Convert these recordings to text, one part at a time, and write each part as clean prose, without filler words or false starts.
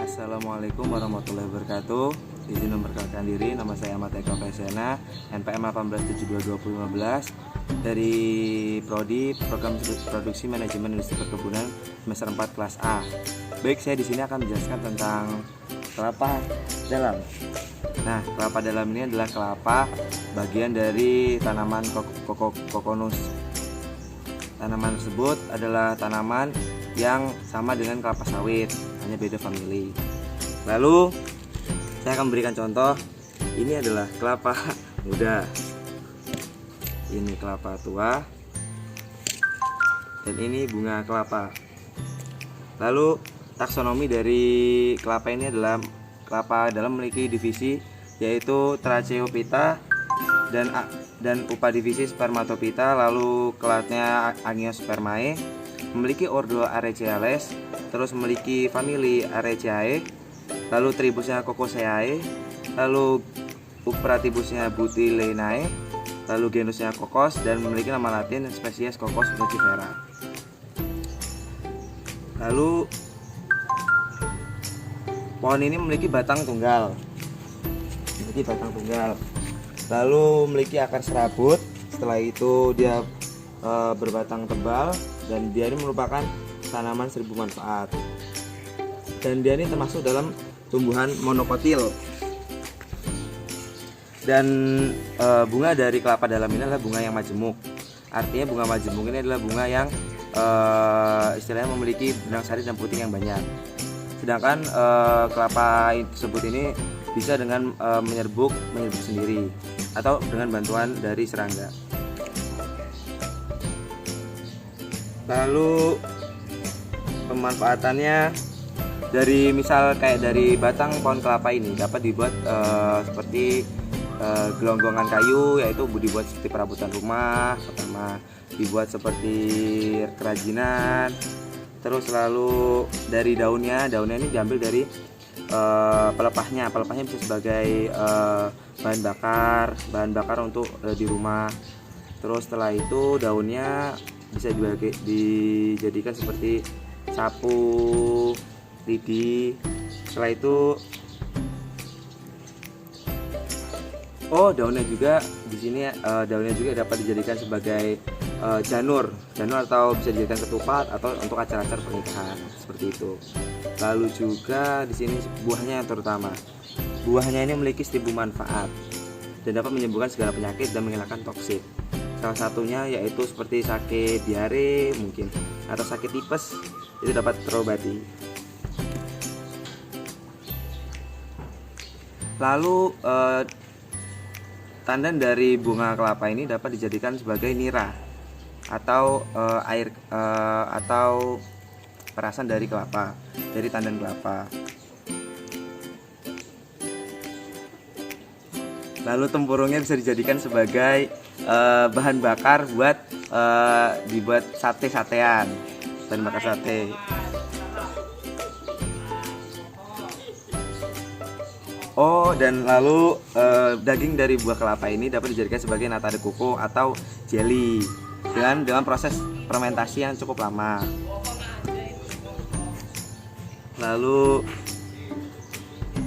Assalamualaikum warahmatullahi wabarakatuh. Izin memperkenalkan diri, nama saya Ahmad Eka Faisena, NPM 18722015 dari Prodi Program Produksi Manajemen Industri Perkebunan semester 4 kelas A. Baik, saya di sini akan menjelaskan tentang kelapa dalam. Nah, kelapa dalam ini adalah kelapa bagian dari tanaman kokonus. Tanaman tersebut adalah tanaman yang sama dengan kelapa sawit, hanya beda famili. Lalu saya akan berikan contoh. Ini adalah kelapa muda, ini kelapa tua, dan ini bunga kelapa. Lalu taksonomi dari kelapa ini adalah kelapa dalam memiliki divisi yaitu Tracheophyta dan upadivisi Spermatophyta, lalu kelatnya Angiospermae, memiliki ordo Arecaeales, terus memiliki famili Arecae, lalu tribusnya Cocoseae, lalu upratibusnya Butylenae, lalu genusnya Cocos, dan memiliki nama latin spesies Cocos nucifera. Lalu pohon ini memiliki batang tunggal, lalu memiliki akar serabut. Setelah itu dia berbatang tebal, dan dia ini merupakan tanaman seribu manfaat, dan dia ini termasuk dalam tumbuhan monokotil. Dan bunga dari kelapa dalam ini adalah bunga yang majemuk. Artinya bunga majemuk ini adalah bunga yang istilahnya memiliki benang sari dan puting yang banyak. Sedangkan kelapa tersebut ini bisa dengan menyerbuk sendiri atau dengan bantuan dari serangga. Lalu pemanfaatannya dari misal kayak dari batang pohon kelapa ini dapat dibuat seperti gelonggongan kayu, yaitu dibuat seperti perabotan rumah, pertama dibuat seperti kerajinan. Terus lalu dari daunnya ini diambil dari pelepahnya bisa sebagai bahan bakar untuk di rumah. Terus setelah itu daunnya bisa dijadikan seperti sapu lidi. Setelah itu daunnya juga di sini daunnya juga dapat dijadikan sebagai janur atau bisa dijadikan ketupat atau untuk acara-acara pernikahan seperti itu. Lalu juga di sini buahnya yang terutama. Buahnya ini memiliki 1000 manfaat dan dapat menyembuhkan segala penyakit dan menghilangkan toksik. Salah satunya yaitu seperti sakit diare mungkin atau sakit tipes, itu dapat terobati. Lalu tandan dari bunga kelapa ini dapat dijadikan sebagai nira atau air atau perasan dari kelapa, dari tandan kelapa. Lalu tempurungnya bisa dijadikan sebagai bahan bakar buat dibuat sate-satean, bahan bakar sate. Dan lalu daging dari buah kelapa ini dapat dijadikan sebagai nata de coco atau jelly dengan proses fermentasi yang cukup lama. Lalu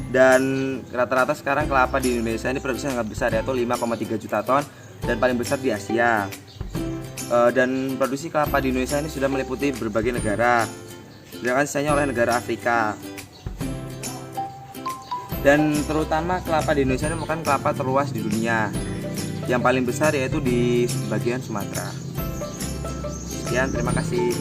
dan rata-rata sekarang kelapa di Indonesia ini produksinya sangat besar, yaitu 5,3 juta ton dan paling besar di Asia. Dan produksi kelapa di Indonesia ini sudah meliputi berbagai negara, sedangkan sisanya oleh negara Afrika. Dan terutama kelapa di Indonesia ini merupakan kelapa terluas di dunia. Yang paling besar yaitu di bagian Sumatera. Sekian, terima kasih.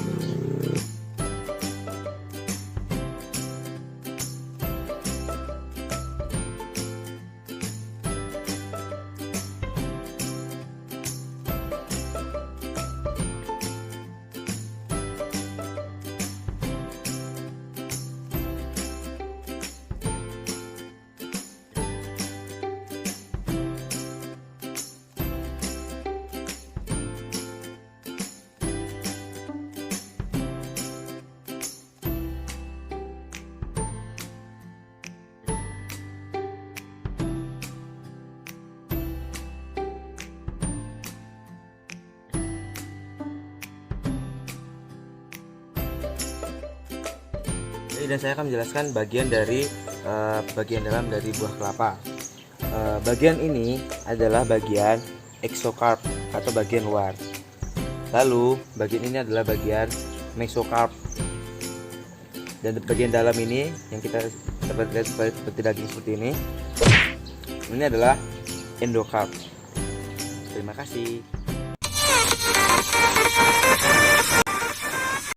dan saya akan menjelaskan bagian dari bagian dalam dari buah kelapa. Bagian ini adalah bagian exocarp atau bagian luar. Lalu bagian ini adalah bagian mesocarp. Dan bagian dalam ini yang kita dapat lihat seperti daging seperti ini adalah endocarp. Terima kasih.